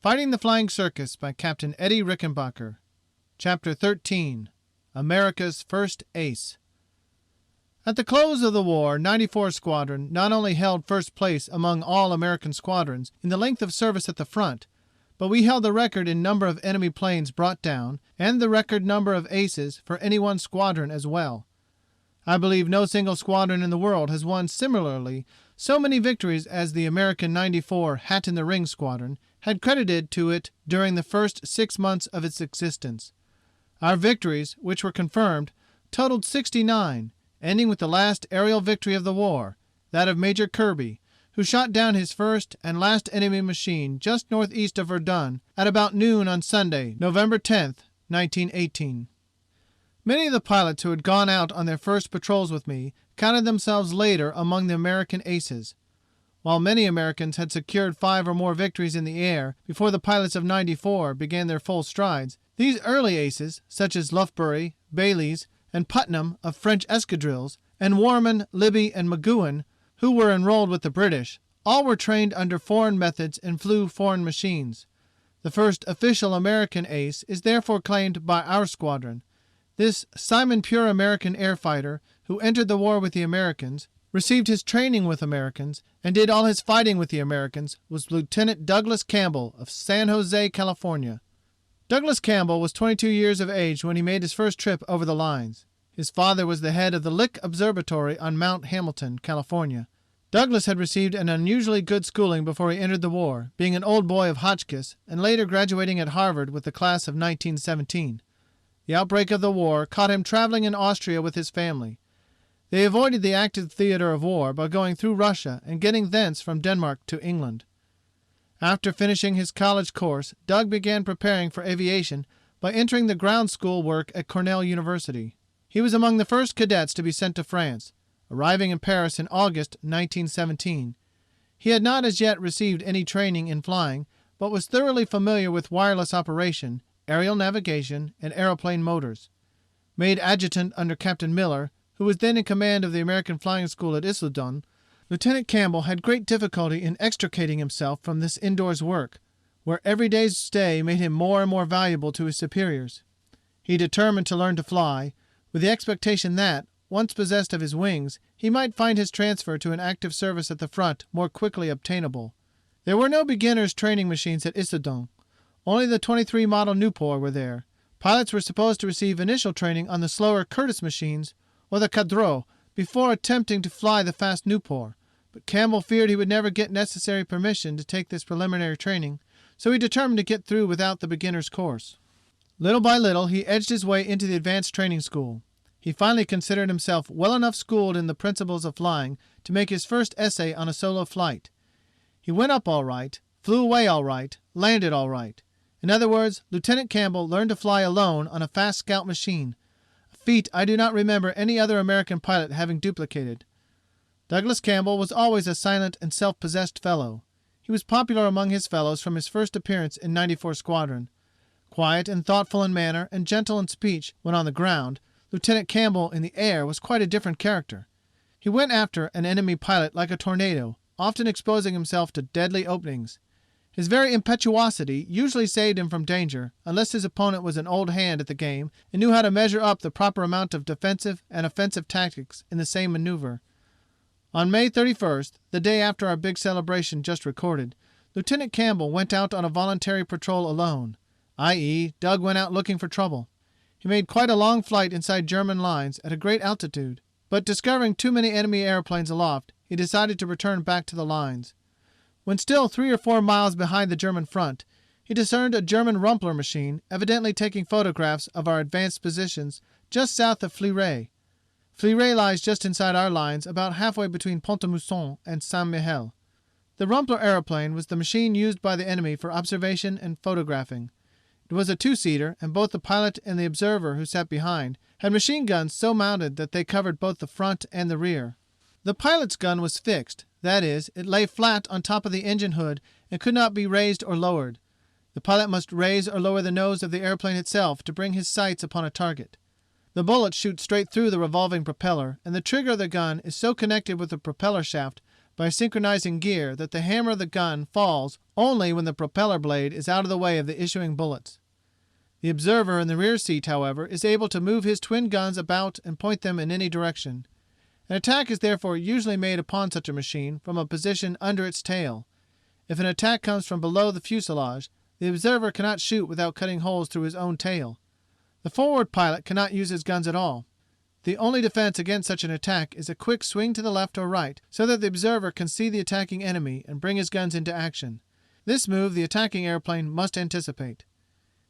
Fighting the Flying Circus by Captain Eddie Rickenbacker. Chapter 13. America's First Ace. At the close of the war, 94 Squadron not only held first place among all American squadrons in the length of service at the front, but we held the record in number of enemy planes brought down and the record number of aces for any one squadron as well. I believe no single squadron in the world has won similarly so many victories as the American 94 Hat in the Ring Squadron had credited to it during the first 6 months of its existence. Our victories, which were confirmed, totaled 69, ending with the last aerial victory of the war, that of Major Kirby, who shot down his first and last enemy machine just northeast of Verdun at about noon on Sunday, November 10, 1918. Many of the pilots who had gone out on their first patrols with me counted themselves later among the American aces. While many Americans had secured 5 or more victories in the air before the pilots of 94 began their full strides, these early aces, such as Loughbury, Bayliss, and Putnam of French escadrilles, and Warman, Libby, and McGowan, who were enrolled with the British, all were trained under foreign methods and flew foreign machines. The first official American ace is therefore claimed by our squadron. This Simon Pure American air fighter, who entered the war with the Americans, received his training with Americans, and did all his fighting with the Americans, was Lieutenant Douglas Campbell of San Jose, California. Douglas Campbell was 22 years of age when he made his first trip over the lines. His father was the head of the Lick Observatory on Mount Hamilton, California. Douglas had received an unusually good schooling before he entered the war, being an old boy of Hotchkiss and later graduating at Harvard with the class of 1917. The outbreak of the war caught him traveling in Austria with his family. They avoided the active theater of war by going through Russia and getting thence from Denmark to England. After finishing his college course, Doug began preparing for aviation by entering the ground school work at Cornell University. He was among the first cadets to be sent to France, arriving in Paris in August 1917. He had not as yet received any training in flying, but was thoroughly familiar with wireless operation, aerial navigation, and aeroplane motors. Made adjutant under Captain Miller, who was then in command of the American Flying School at Issoudun, Lieutenant Campbell had great difficulty in extricating himself from this indoors work, where every day's stay made him more and more valuable to his superiors. He determined to learn to fly, with the expectation that, once possessed of his wings, he might find his transfer to an active service at the front more quickly obtainable. There were no beginners' training machines at Issoudun. Only the 23 model Nieuport were there. Pilots were supposed to receive initial training on the slower Curtiss machines or the Caudreau before attempting to fly the fast Nieuport, but Campbell feared he would never get necessary permission to take this preliminary training, so he determined to get through without the beginner's course. Little by little he edged his way into the advanced training school. He finally considered himself well enough schooled in the principles of flying to make his first essay on a solo flight. He went up all right, flew away all right, landed all right. In other words, Lieutenant Campbell learned to fly alone on a fast scout machine, a feat I do not remember any other American pilot having duplicated. Douglas Campbell was always a silent and self-possessed fellow. He was popular among his fellows from his first appearance in 94 Squadron. Quiet and thoughtful in manner and gentle in speech when on the ground, Lieutenant Campbell in the air was quite a different character. He went after an enemy pilot like a tornado, often exposing himself to deadly openings. His very impetuosity usually saved him from danger, unless his opponent was an old hand at the game and knew how to measure up the proper amount of defensive and offensive tactics in the same maneuver. On May 31st, the day after our big celebration just recorded, Lieutenant Campbell went out on a voluntary patrol alone, i.e., Doug went out looking for trouble. He made quite a long flight inside German lines at a great altitude, but discovering too many enemy airplanes aloft, he decided to return back to the lines. When still 3 or 4 miles behind the German front, he discerned a German Rumpler machine evidently taking photographs of our advanced positions just south of Fleury. Fleury lies just inside our lines about halfway between Pont-à-Mousson and Saint-Mihiel. The Rumpler aeroplane was the machine used by the enemy for observation and photographing. It was a 2-seater, and both the pilot and the observer who sat behind had machine guns so mounted that they covered both the front and the rear. The pilot's gun was fixed, that is, it lay flat on top of the engine hood and could not be raised or lowered. The pilot must raise or lower the nose of the airplane itself to bring his sights upon a target. The bullets shoot straight through the revolving propeller, and the trigger of the gun is so connected with the propeller shaft by synchronizing gear that the hammer of the gun falls only when the propeller blade is out of the way of the issuing bullets. The observer in the rear seat, however, is able to move his twin guns about and point them in any direction. An attack is therefore usually made upon such a machine from a position under its tail. If an attack comes from below the fuselage, the observer cannot shoot without cutting holes through his own tail. The forward pilot cannot use his guns at all. The only defense against such an attack is a quick swing to the left or right, so that the observer can see the attacking enemy and bring his guns into action. This move the attacking airplane must anticipate.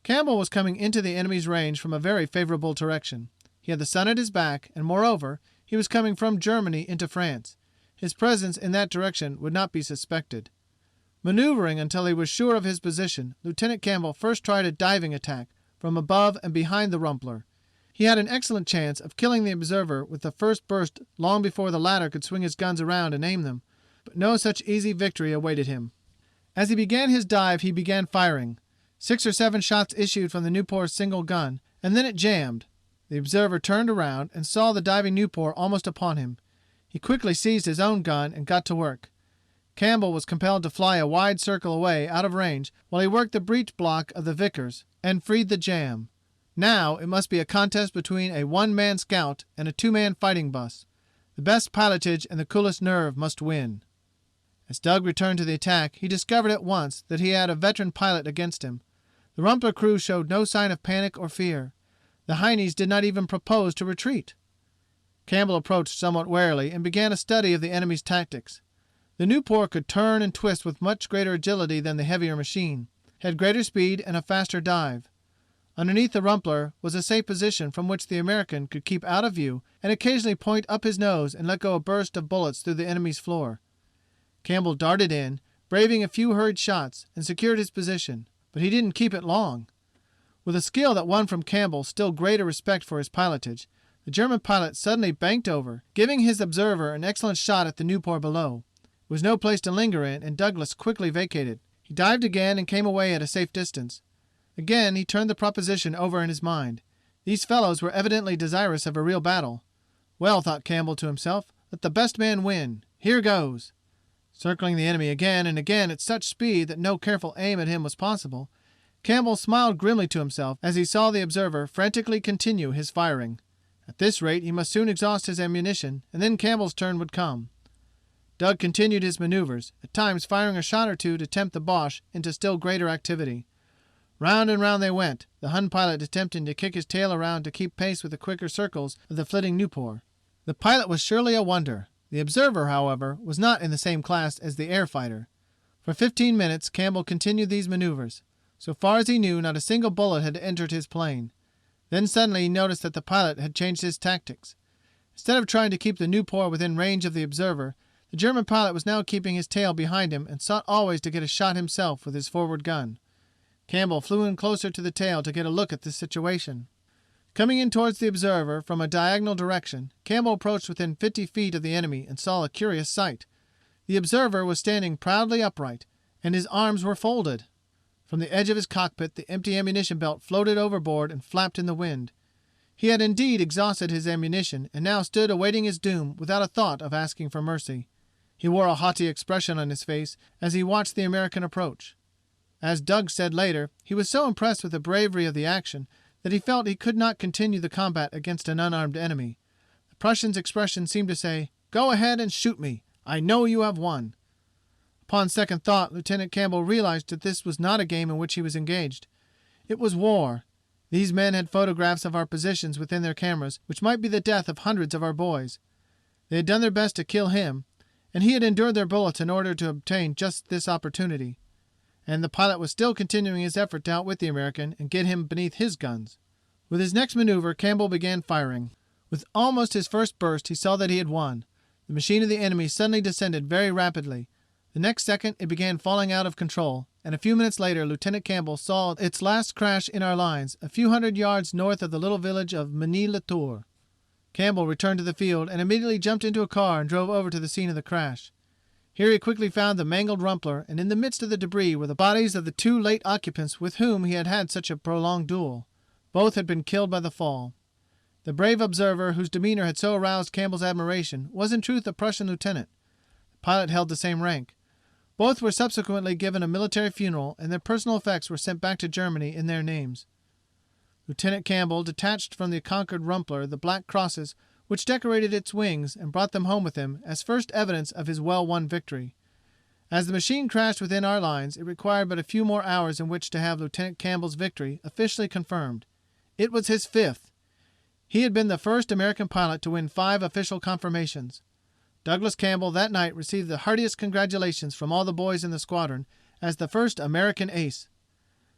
Campbell was coming into the enemy's range from a very favorable direction. He had the sun at his back, and moreover, he was coming from Germany into France. His presence in that direction would not be suspected. Maneuvering until he was sure of his position, Lieutenant Campbell first tried a diving attack from above and behind the Rumpler. He had an excellent chance of killing the observer with the first burst long before the latter could swing his guns around and aim them, but no such easy victory awaited him. As he began his dive he began firing. 6 or 7 shots issued from the Nieuport's single gun, and then it jammed. The observer turned around and saw the diving Nieuport almost upon him. He quickly seized his own gun and got to work. Campbell was compelled to fly a wide circle away out of range while he worked the breech block of the Vickers and freed the jam. Now it must be a contest between a one-man scout and a two-man fighting bus. The best pilotage and the coolest nerve must win. As Doug returned to the attack he discovered at once that he had a veteran pilot against him. The Rumpler crew showed no sign of panic or fear. The Heinies did not even propose to retreat. Campbell approached somewhat warily and began a study of the enemy's tactics. The Nieuport could turn and twist with much greater agility than the heavier machine, had greater speed and a faster dive. Underneath the Rumpler was a safe position from which the American could keep out of view and occasionally point up his nose and let go a burst of bullets through the enemy's floor. Campbell darted in, braving a few hurried shots, and secured his position, but he didn't keep it long. With a skill that won from Campbell still greater respect for his pilotage, the German pilot suddenly banked over, giving his observer an excellent shot at the Nieuport below. It was no place to linger in, and Douglas quickly vacated. He dived again and came away at a safe distance. Again he turned the proposition over in his mind. These fellows were evidently desirous of a real battle. Well, thought Campbell to himself, let the best man win. Here goes. Circling the enemy again and again at such speed that no careful aim at him was possible, Campbell smiled grimly to himself as he saw the observer frantically continue his firing. At this rate he must soon exhaust his ammunition, and then Campbell's turn would come. Doug continued his maneuvers, at times firing a shot or two to tempt the Boche into still greater activity. Round and round they went, the Hun pilot attempting to kick his tail around to keep pace with the quicker circles of the flitting Nieuport. The pilot was surely a wonder. The observer, however, was not in the same class as the air fighter. For 15 minutes Campbell continued these maneuvers. So far as he knew, not a single bullet had entered his plane. Then suddenly he noticed that the pilot had changed his tactics. Instead of trying to keep the Nieuport within range of the observer, the German pilot was now keeping his tail behind him and sought always to get a shot himself with his forward gun. Campbell flew in closer to the tail to get a look at this situation. Coming in towards the observer from a diagonal direction, Campbell approached within 50 feet of the enemy and saw a curious sight. The observer was standing proudly upright, and his arms were folded. From the edge of his cockpit the empty ammunition belt floated overboard and flapped in the wind. He had indeed exhausted his ammunition and now stood awaiting his doom without a thought of asking for mercy. He wore a haughty expression on his face as he watched the American approach. As Doug said later, he was so impressed with the bravery of the action that he felt he could not continue the combat against an unarmed enemy. The Prussian's expression seemed to say, "Go ahead and shoot me. I know you have won." Upon second thought, Lieutenant Campbell realized that this was not a game in which he was engaged. It was war. These men had photographs of our positions within their cameras which might be the death of hundreds of our boys. They had done their best to kill him, and he had endured their bullets in order to obtain just this opportunity. And the pilot was still continuing his effort to outwit the American and get him beneath his guns. With his next maneuver Campbell began firing. With almost his first burst he saw that he had won. The machine of the enemy suddenly descended very rapidly. The next second it began falling out of control, and a few minutes later Lieutenant Campbell saw its last crash in our lines a few hundred yards north of the little village of Magny-le-Tour. Campbell returned to the field and immediately jumped into a car and drove over to the scene of the crash. Here he quickly found the mangled Rumpler, and in the midst of the debris were the bodies of the two late occupants with whom he had had such a prolonged duel. Both had been killed by the fall. The brave observer whose demeanor had so aroused Campbell's admiration was in truth a Prussian lieutenant. The pilot held the same rank. Both were subsequently given a military funeral, and their personal effects were sent back to Germany in their names. Lieutenant Campbell detached from the conquered Rumpler the black crosses which decorated its wings and brought them home with him as first evidence of his well-won victory. As the machine crashed within our lines, it required but a few more hours in which to have Lieutenant Campbell's victory officially confirmed. It was his 5th. He had been the first American pilot to win 5 official confirmations. Douglas Campbell that night received the heartiest congratulations from all the boys in the squadron as the first American ace.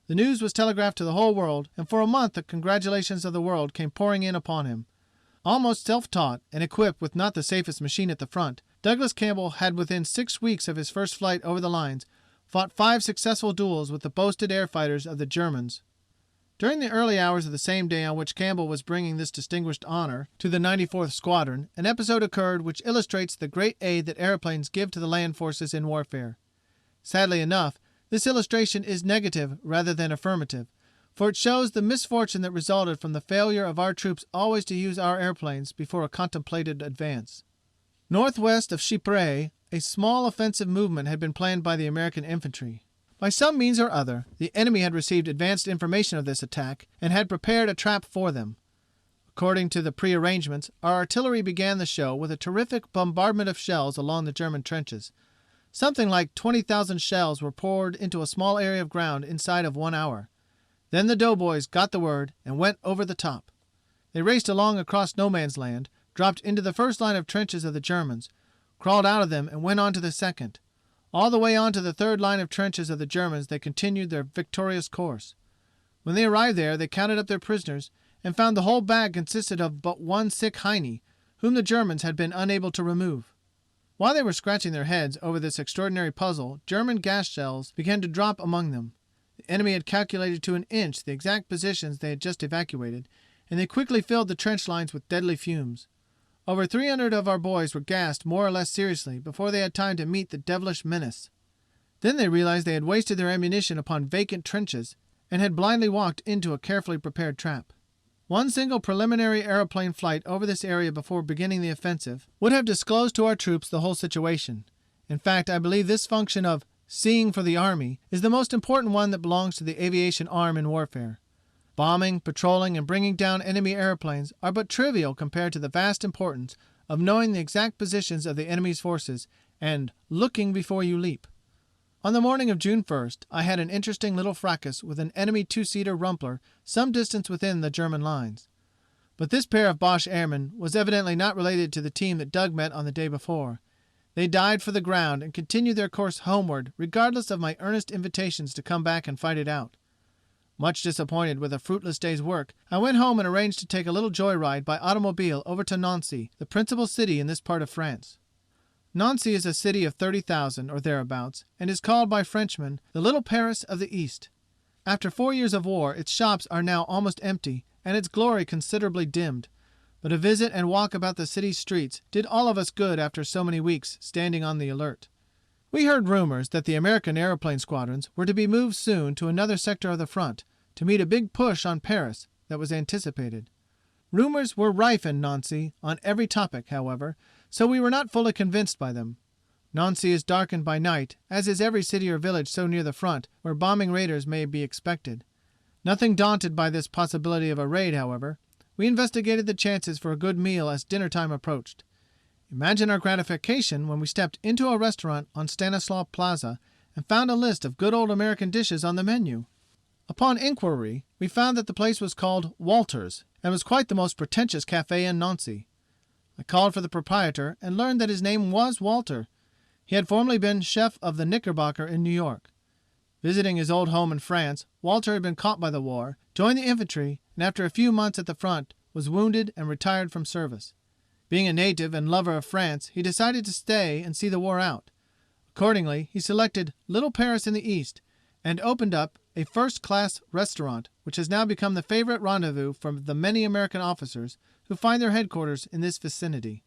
The news was telegraphed to the whole world, and for a month the congratulations of the world came pouring in upon him. Almost self-taught and equipped with not the safest machine at the front, Douglas Campbell had within 6 weeks of his first flight over the lines fought 5 successful duels with the boasted air fighters of the Germans. During the early hours of the same day on which Campbell was bringing this distinguished honor to the 94th Squadron, an episode occurred which illustrates the great aid that airplanes give to the land forces in warfare. Sadly enough, this illustration is negative rather than affirmative, for it shows the misfortune that resulted from the failure of our troops always to use our airplanes before a contemplated advance. Northwest of Chypre, a small offensive movement had been planned by the American infantry. By some means or other, the enemy had received advanced information of this attack and had prepared a trap for them. According to the prearrangements, our artillery began the show with a terrific bombardment of shells along the German trenches. Something like 20,000 shells were poured into a small area of ground inside of 1 hour. Then the doughboys got the word and went over the top. They raced along across no man's land, dropped into the first line of trenches of the Germans, crawled out of them and went on to the second. All the way on to the third line of trenches of the Germans they continued their victorious course. When they arrived there they counted up their prisoners and found the whole bag consisted of but one sick Heine, whom the Germans had been unable to remove. While they were scratching their heads over this extraordinary puzzle, German gas shells began to drop among them. The enemy had calculated to an inch the exact positions they had just evacuated, and they quickly filled the trench lines with deadly fumes. Over 300 of our boys were gassed more or less seriously before they had time to meet the devilish menace. Then they realized they had wasted their ammunition upon vacant trenches and had blindly walked into a carefully prepared trap. One single preliminary aeroplane flight over this area before beginning the offensive would have disclosed to our troops the whole situation. In fact, I believe this function of seeing for the Army is the most important one that belongs to the aviation arm in warfare. Bombing, patrolling, and bringing down enemy airplanes are but trivial compared to the vast importance of knowing the exact positions of the enemy's forces and looking before you leap. On the morning of June 1st, I had an interesting little fracas with an enemy 2-seater Rumpler some distance within the German lines. But this pair of Boche airmen was evidently not related to the team that Doug met on the day before. They died for the ground and continued their course homeward regardless of my earnest invitations to come back and fight it out. Much disappointed with a fruitless day's work, I went home and arranged to take a little joyride by automobile over to Nancy, the principal city in this part of France. Nancy is a city of 30,000 or thereabouts, and is called by Frenchmen the Little Paris of the East. After 4 years of war, its shops are now almost empty, and its glory considerably dimmed. But a visit and walk about the city's streets did all of us good after so many weeks standing on the alert. We heard rumors that the American airplane squadrons were to be moved soon to another sector of the front to meet a big push on Paris that was anticipated. Rumors were rife in Nancy on every topic, however, so we were not fully convinced by them. Nancy is darkened by night, as is every city or village so near the front where bombing raiders may be expected. Nothing daunted by this possibility of a raid, however, we investigated the chances for a good meal as dinner time approached. Imagine our gratification when we stepped into a restaurant on Stanislaw Plaza and found a list of good old American dishes on the menu. Upon inquiry, we found that the place was called Walter's and was quite the most pretentious cafe in Nancy. I called for the proprietor and learned that his name was Walter. He had formerly been chef of the Rickenbacker in New York. Visiting his old home in France, Walter had been caught by the war, joined the infantry, and after a few months at the front was wounded and retired from service. Being a native and lover of France, he decided to stay and see the war out. Accordingly, he selected Little Paris in the East and opened up a first-class restaurant which has now become the favorite rendezvous for the many American officers who find their headquarters in this vicinity.